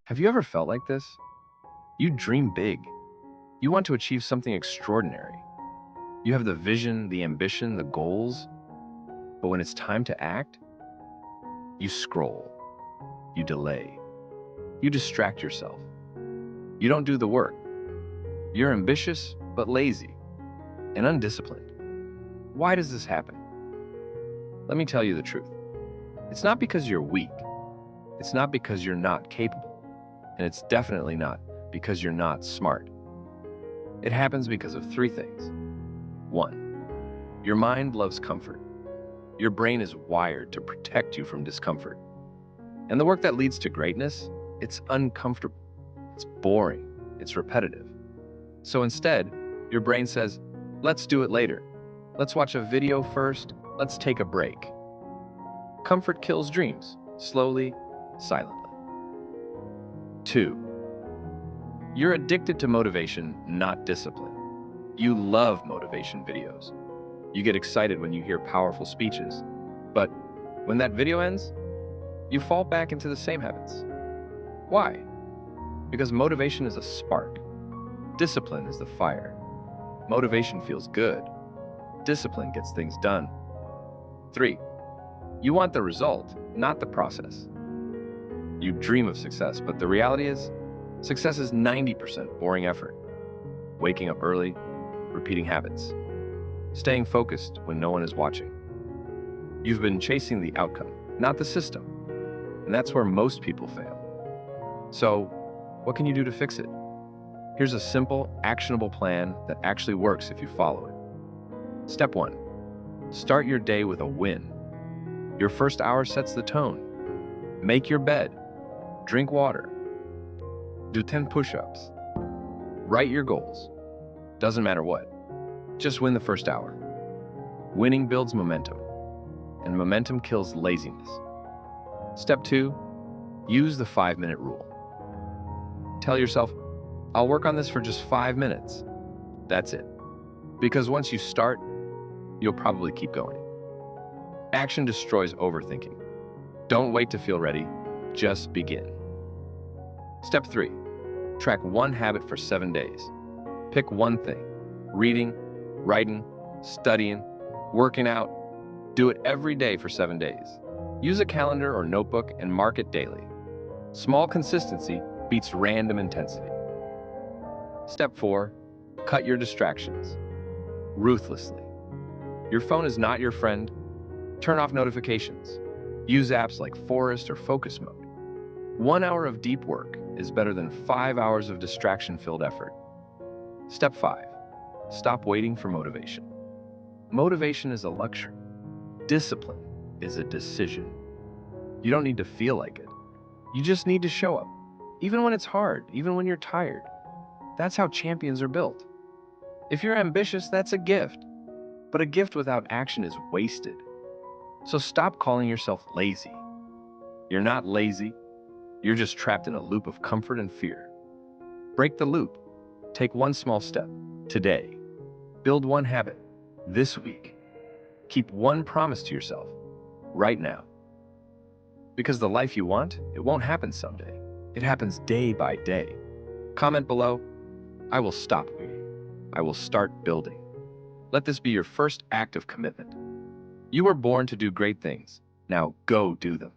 Have you ever felt like this? You dream big. You want to achieve something extraordinary. You have the vision, the ambition, the goals, but when it's time to act, you scroll, you delay, you distract yourself. You don't do the work. You're ambitious, but lazy and undisciplined. Why does this happen? Let me tell you the truth. It's not because you're weak. It's not because you're not capable. And it's definitely not because you're not smart. It happens because of three things. One, your mind loves comfort. Your brain is wired to protect you from discomfort. And the work that leads to greatness, it's uncomfortable, it's boring, it's repetitive. So instead, your brain says, let's do it later. Let's watch a video first. Let's take a break. Comfort kills dreams, slowly, silently. Two, you're addicted to motivation, not discipline. You love motivation videos. You get excited when you hear powerful speeches. But when that video ends, you fall back into the same habits. Why? Because motivation is a spark. Discipline is the fire. Motivation feels good. Discipline gets things done. Three, you want the result, not the process. You dream of success, but the reality is, success is 90% boring effort. Waking up early, repeating habits, staying focused when no one is watching. You've been chasing the outcome, not the system. And that's where most people fail. So, what can you do to fix it? Here's a simple, actionable plan that actually works if you follow it. Step 1. Start your day with a win. Your first hour sets the tone. Make your bed. Drink water. Do 10 push-ups. Write your goals. Doesn't matter what. Just win the first hour. Winning builds momentum, and momentum kills laziness. Step 2. Use the 5-minute rule. Tell yourself, I'll work on this for just 5 minutes. That's it. Because once you start, you'll probably keep going. Action destroys overthinking. Don't wait to feel ready, just begin. Step 3. Track one habit for 7 days. Pick one thing. Reading, writing, studying, working out. Do it every day for 7 days. Use a calendar or notebook and mark it daily. Small consistency beats random intensity. Step 4. Cut your distractions. Ruthlessly. Your phone is not your friend. Turn off notifications. Use apps like Forest or Focus Mode. 1 hour of deep work is better than 5 hours of distraction-filled effort. Step 5. Stop waiting for motivation. Motivation is a luxury. Discipline is a decision. You don't need to feel like it. You just need to show up. Even when it's hard, even when you're tired. That's how champions are built. If you're ambitious, that's a gift. But a gift without action is wasted. So stop calling yourself lazy. You're not lazy. You're just trapped in a loop of comfort and fear. Break the loop. Take one small step today. Build one habit this week. Keep one promise to yourself right now. Because the life you want, it won't happen someday. It happens day by day. Comment below. I will stop waiting. I will start building. Let this be your first act of commitment. You were born to do great things. Now go do them.